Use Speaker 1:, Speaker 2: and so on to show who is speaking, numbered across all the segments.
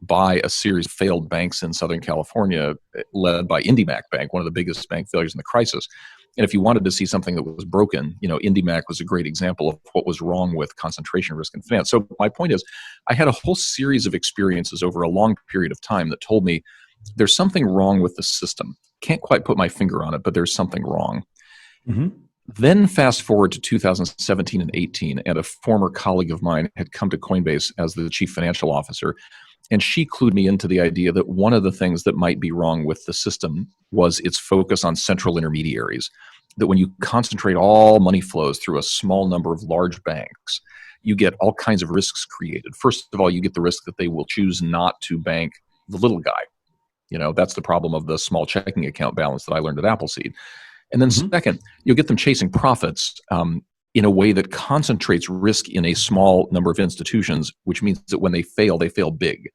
Speaker 1: by a series of failed banks in Southern California, led by IndyMac Bank, one of the biggest bank failures in the crisis. And if you wanted to see something that was broken, IndyMac was a great example of what was wrong with concentration risk in finance. So my point is, I had a whole series of experiences over a long period of time that told me there's something wrong with the system. Can't quite put my finger on it, but there's something wrong. Mm-hmm. Then fast forward to 2017 and 18, and a former colleague of mine had come to Coinbase as the chief financial officer. And she clued me into the idea that one of the things that might be wrong with the system was its focus on central intermediaries. That when you concentrate all money flows through a small number of large banks, you get all kinds of risks created. First of all, you get the risk that they will choose not to bank the little guy. That's the problem of the small checking account balance that I learned at Appleseed. And then second, you'll get them chasing profits in a way that concentrates risk in a small number of institutions, which means that when they fail big.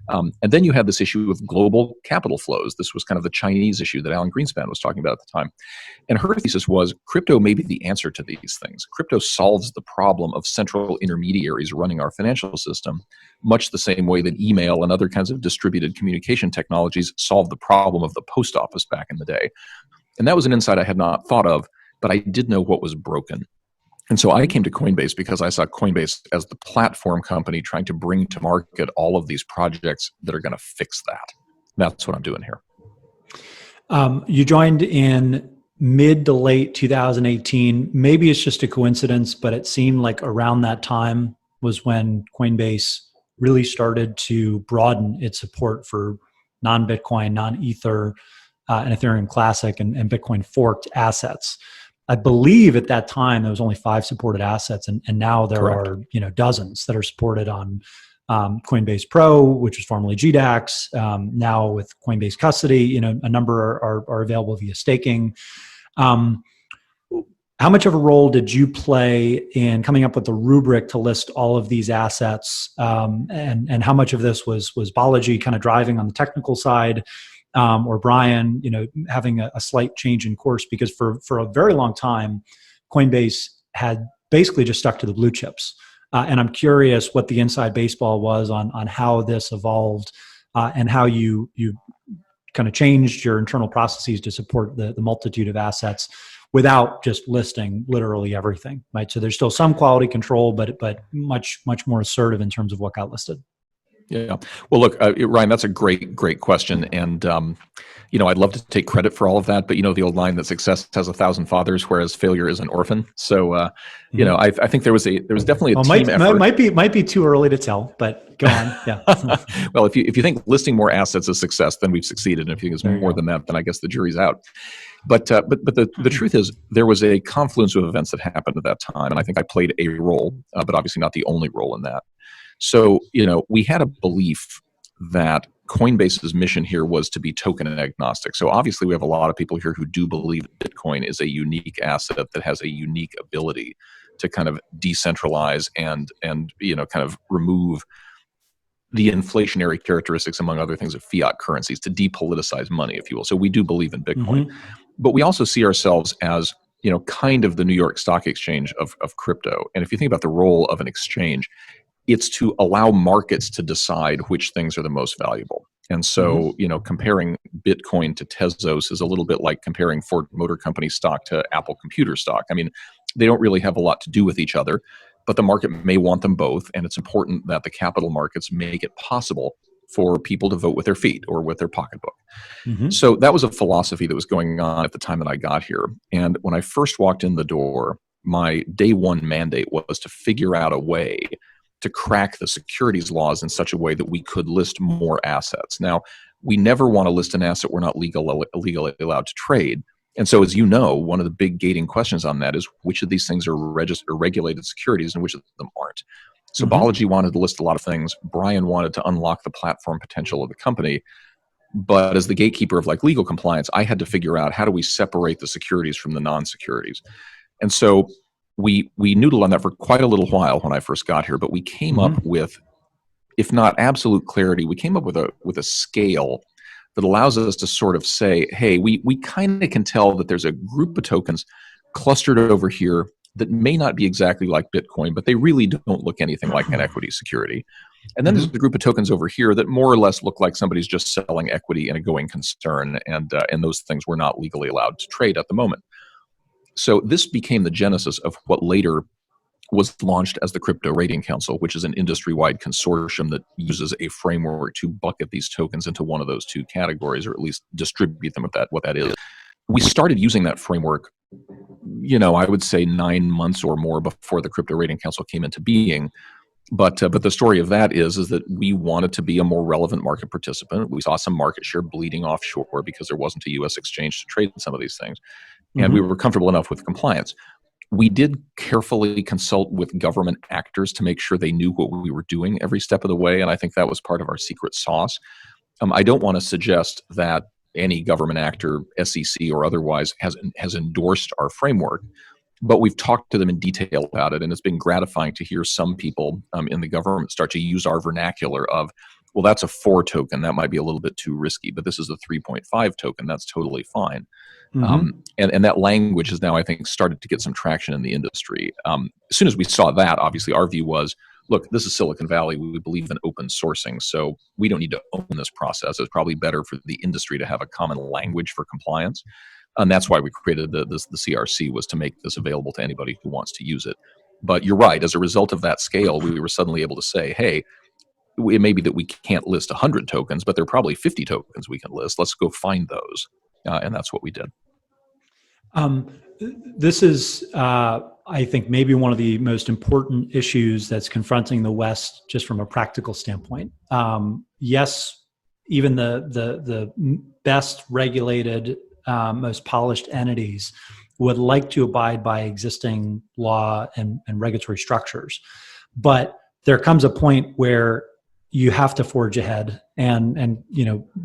Speaker 1: And then you have this issue of global capital flows. This was kind of the Chinese issue that Alan Greenspan was talking about at the time. And her thesis was crypto may be the answer to these things. Crypto solves the problem of central intermediaries running our financial system, much the same way that email and other kinds of distributed communication technologies solved the problem of the post office back in the day. And that was an insight I had not thought of, but I did know what was broken. And so I came to Coinbase because I saw Coinbase as the platform company trying to bring to market all of these projects that are going to fix that. That's what I'm doing here.
Speaker 2: You joined in mid to late 2018. Maybe it's just a coincidence, but it seemed like around that time was when Coinbase really started to broaden its support for non-Bitcoin, non-Ether, and Ethereum Classic and Bitcoin forked assets. I believe at that time there was only 5 supported assets, and now there
Speaker 1: Correct.
Speaker 2: are dozens that are supported on Coinbase Pro, which was formerly GDAX. Now with Coinbase Custody, a number are available via staking. How much of a role did you play in coming up with the rubric to list all of these assets, and how much of this was Balaji kind of driving on the technical side? Or Brian, having a slight change in course, because for a very long time, Coinbase had basically just stuck to the blue chips. And I'm curious what the inside baseball was on how this evolved and how you kind of changed your internal processes to support the multitude of assets without just listing literally everything, right? So there's still some quality control, but much more assertive in terms of what got listed.
Speaker 1: Yeah. Well, look, Ryan, that's a great question. And, I'd love to take credit for all of that, but the old line that success has 1,000 fathers, whereas failure is an orphan. So, I think there was definitely a team effort.
Speaker 2: Might be too early to tell, but go on. Yeah.
Speaker 1: Well, if you think listing more assets is success, then we've succeeded. And if you think it's more than that, then I guess the jury's out. But the truth is, there was a confluence of events that happened at that time, and I think I played a role, but obviously not the only role in that. So, we had a belief that Coinbase's mission here was to be token agnostic. So obviously we have a lot of people here who do believe Bitcoin is a unique asset that has a unique ability to kind of decentralize and kind of remove the inflationary characteristics, among other things, of fiat currencies, to depoliticize money, if you will. So we do believe in Bitcoin. But we also see ourselves as, kind of the New York Stock Exchange of crypto. And if you think about the role of an exchange, it's to allow markets to decide which things are the most valuable. And so, comparing Bitcoin to Tezos is a little bit like comparing Ford Motor Company stock to Apple computer stock. I mean, they don't really have a lot to do with each other, but the market may want them both. And it's important that the capital markets make it possible for people to vote with their feet or with their pocketbook. So that was a philosophy that was going on at the time that I got here. And when I first walked in the door, my day one mandate was to figure out a way to crack the securities laws in such a way that we could list more assets. Now, we never want to list an asset we're not legally allowed to trade. And so, as you know, one of the big gating questions on that is which of these things are regulated securities and which of them aren't. So Balaji wanted to list a lot of things. Brian wanted to unlock the platform potential of the company. But as the gatekeeper of legal compliance, I had to figure out how do we separate the securities from the non-securities. And so we noodled on that for quite a little while when I first got here, but we came up with, if not absolute clarity, we came up with a scale that allows us to sort of say, hey, we kind of can tell that there's a group of tokens clustered over here that may not be exactly like Bitcoin, but they really don't look anything like an equity security. And then there's a group of tokens over here that more or less look like somebody's just selling equity in a going concern, and those things were not legally allowed to trade at the moment. So this became the genesis of what later was launched as the Crypto Rating Council, which is an industry-wide consortium that uses a framework to bucket these tokens into one of those two categories, or at least distribute them with what that is. We started using that framework, I would say 9 months or more before the Crypto Rating Council came into being. But the story of that is that we wanted to be a more relevant market participant. We saw some market share bleeding offshore because there wasn't a U.S. exchange to trade some of these things. And we were comfortable enough with compliance. We did carefully consult with government actors to make sure they knew what we were doing every step of the way, and I think that was part of our secret sauce. I don't want to suggest that any government actor, SEC or otherwise, has endorsed our framework, but we've talked to them in detail about it, and it's been gratifying to hear some people in the government start to use our vernacular of, well, that's a 4 token. That might be a little bit too risky, but this is a 3.5 token. That's totally fine. And that language has now, I think, started to get some traction in the industry. As soon as we saw that, obviously, our view was, look, this is Silicon Valley. We believe in open sourcing, so we don't need to own this process. It's probably better for the industry to have a common language for compliance. And that's why we created the CRC, was to make this available to anybody who wants to use it. But you're right. As a result of that scale, we were suddenly able to say, hey, it may be that we can't list 100 tokens, but there are probably 50 tokens we can list. Let's go find those. And that's what we did.
Speaker 2: This is, I think, maybe one of the most important issues that's confronting the West, just from a practical standpoint. Yes, even the best regulated, most polished entities would like to abide by existing law and regulatory structures, but there comes a point where you have to forge ahead and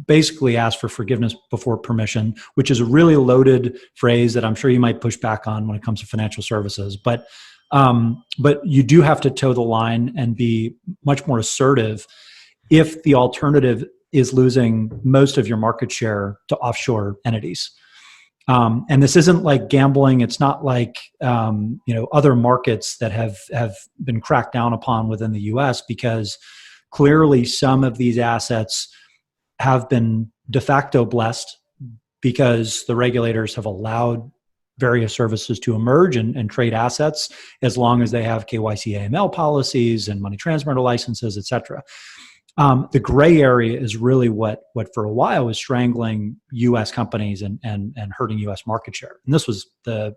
Speaker 2: basically ask for forgiveness before permission, which is a really loaded phrase that I'm sure you might push back on when it comes to financial services. But you do have to toe the line and be much more assertive if the alternative is losing most of your market share to offshore entities. And this isn't like gambling. It's not like other markets that have been cracked down upon within the U.S., because clearly some of these assets have been de facto blessed because the regulators have allowed various services to emerge and trade assets as long as they have KYC AML policies and money transmitter licenses, et cetera. The gray area is really what for a while was strangling U.S. companies and hurting U.S. market share. And this was the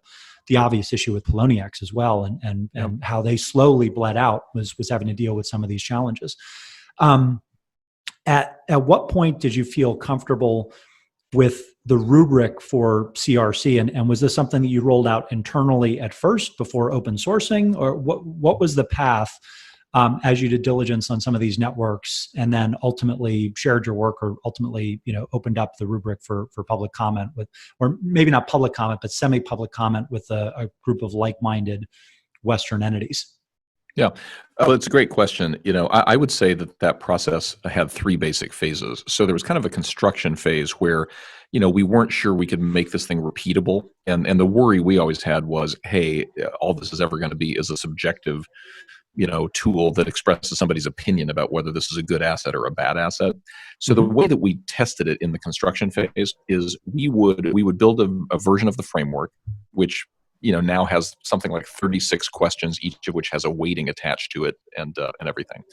Speaker 2: obvious issue with Poloniex as well, and how they slowly bled out was having to deal with some of these challenges. At what point did you feel comfortable with the rubric for CRC, and was this something that you rolled out internally at first before open sourcing, or what was the path as you did diligence on some of these networks, and then ultimately shared your work, or ultimately opened up the rubric for public comment with, or maybe not public comment, but semi-public comment with a group of like-minded Western entities?
Speaker 1: Yeah, well, it's a great question. I would say that process had 3 basic phases. So there was kind of a construction phase where, we weren't sure we could make this thing repeatable. And the worry we always had was, hey, all this is ever going to be is a subjective, tool that expresses somebody's opinion about whether this is a good asset or a bad asset. So the way that we tested it in the construction phase is we would build a version of the framework, which now has something like 36 questions, each of which has a weighting attached to it and everything.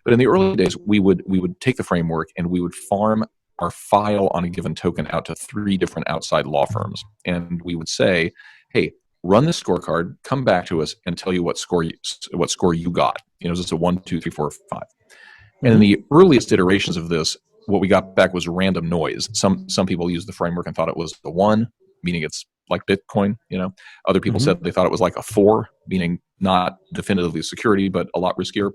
Speaker 1: But in the early days, we would take the framework and we would farm our file on a given token out to 3 different outside law firms. And we would say, hey, run this scorecard, come back to us and tell you what score you got. Is this a 1, 2, 3, 4, 5? And in the earliest iterations of this, what we got back was random noise. Some people used the framework and thought it was the 1, meaning it's like Bitcoin. Other people said they thought it was like a 4, meaning not definitively security, but a lot riskier.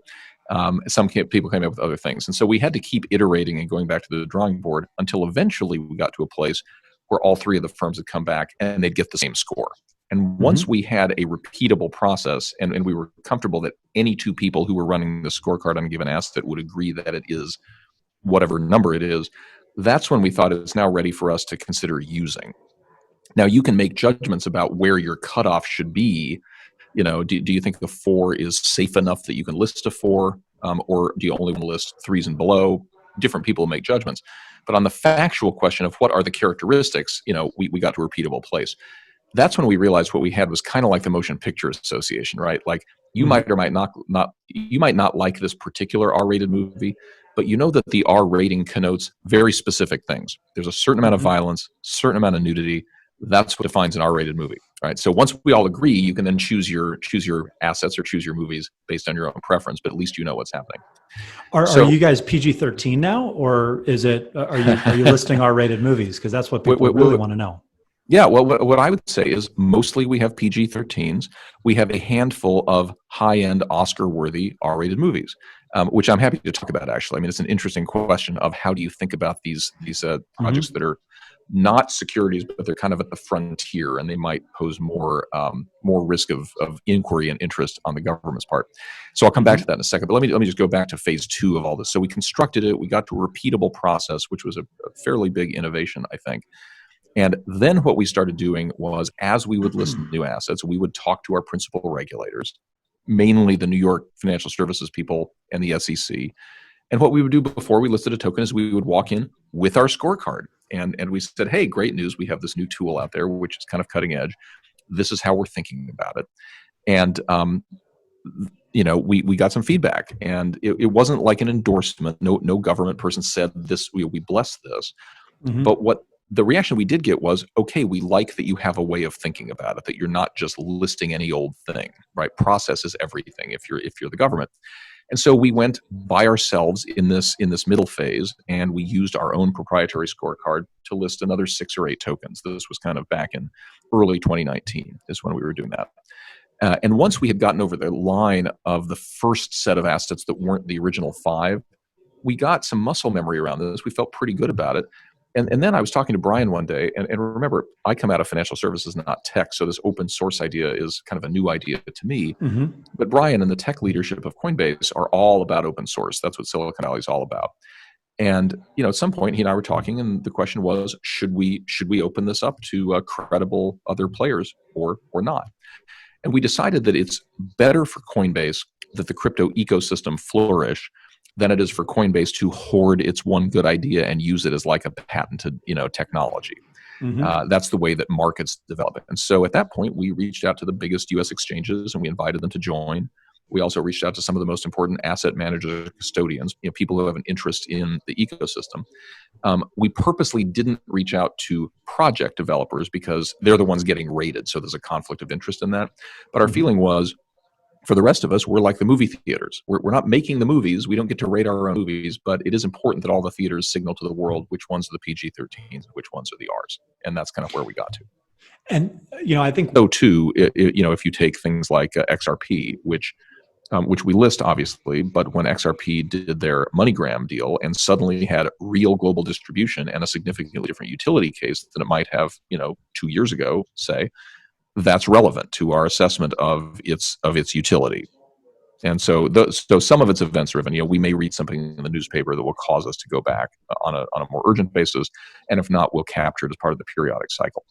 Speaker 1: Some people came up with other things. And so we had to keep iterating and going back to the drawing board until eventually we got to a place where all 3 of the firms had come back and they'd get the same score. And once we had a repeatable process and we were comfortable that any 2 people who were running the scorecard on a given asset would agree that it is whatever number it is, that's when we thought it's now ready for us to consider using. Now, you can make judgments about where your cutoff should be. Do you think the 4 is safe enough that you can list a 4? or do you only want to list threes and below? Different people make judgments. But on the factual question of what are the characteristics, we got to a repeatable place. That's when we realized what we had was kind of like the Motion Picture Association, right? Like you might or might not you might not like this particular R-rated movie, but you know that the R rating connotes very specific things. There's a certain amount of violence, certain amount of nudity. That's what defines an R-rated movie, right? So once we all agree, you can then choose your assets or choose your movies based on your own preference, but at least you know what's happening.
Speaker 2: Are you guys PG-13 now, or is it are you listing R-rated movies? Because that's what people really want to know.
Speaker 1: Yeah, well, what I would say is mostly we have PG-13s. We have a handful of high-end Oscar-worthy R-rated movies, which I'm happy to talk about, actually. I mean, it's an interesting question of how do you think about these projects that are not securities, but they're kind of at the frontier, and they might pose more risk of inquiry and interest on the government's part. So I'll come back to that in a second. But let me just go back to phase 2 of all this. So we constructed it. We got to a repeatable process, which was a fairly big innovation, I think. And then what we started doing was, as we would list new assets, we would talk to our principal regulators, mainly the New York financial services people and the SEC. And what we would do before we listed a token is we would walk in with our scorecard. And we said, hey, great news. We have this new tool out there, which is kind of cutting edge. This is how we're thinking about it. And, we got some feedback. And it wasn't like an endorsement. No government person said this, we bless this. But what the reaction we did get was, okay, we like that you have a way of thinking about it, that you're not just listing any old thing, right? Process is everything if you're the government. And so we went by ourselves in this middle phase, and we used our own proprietary scorecard to list another 6 or 8 tokens. This was kind of back in early 2019 is when we were doing that. And once we had gotten over the line of the first set of assets that weren't the original 5, we got some muscle memory around this. We felt pretty good about it. And then I was talking to Brian one day, and remember, I come out of financial services, not tech, so this open source idea is kind of a new idea to me. But Brian and the tech leadership of Coinbase are all about open source. That's what Silicon Valley is all about. And at some point, he and I were talking, and the question was, should we open this up to credible other players or not? And we decided that it's better for Coinbase that the crypto ecosystem flourish than it is for Coinbase to hoard its one good idea and use it as like a patented, technology. That's the way that markets develop. And so at that point, we reached out to the biggest U.S. exchanges and we invited them to join. We also reached out to some of the most important asset managers, custodians, people who have an interest in the ecosystem. We purposely didn't reach out to project developers because they're the ones getting rated. So there's a conflict of interest in that. But our feeling was, for the rest of us, we're like the movie theaters. We're not making the movies. We don't get to rate our own movies, but it is important that all the theaters signal to the world which ones are the PG-13s, which ones are the Rs. And that's kind of where we got to.
Speaker 2: And, I think...
Speaker 1: So too, if you take things like XRP, which we list, obviously, but when XRP did their MoneyGram deal and suddenly had real global distribution and a significantly different utility case than it might have, 2 years ago, say, that's relevant to our assessment of its utility. And so some of it's events driven. We may read something in the newspaper that will cause us to go back on a more urgent basis, and if not, we'll capture it as part of the periodic cycle.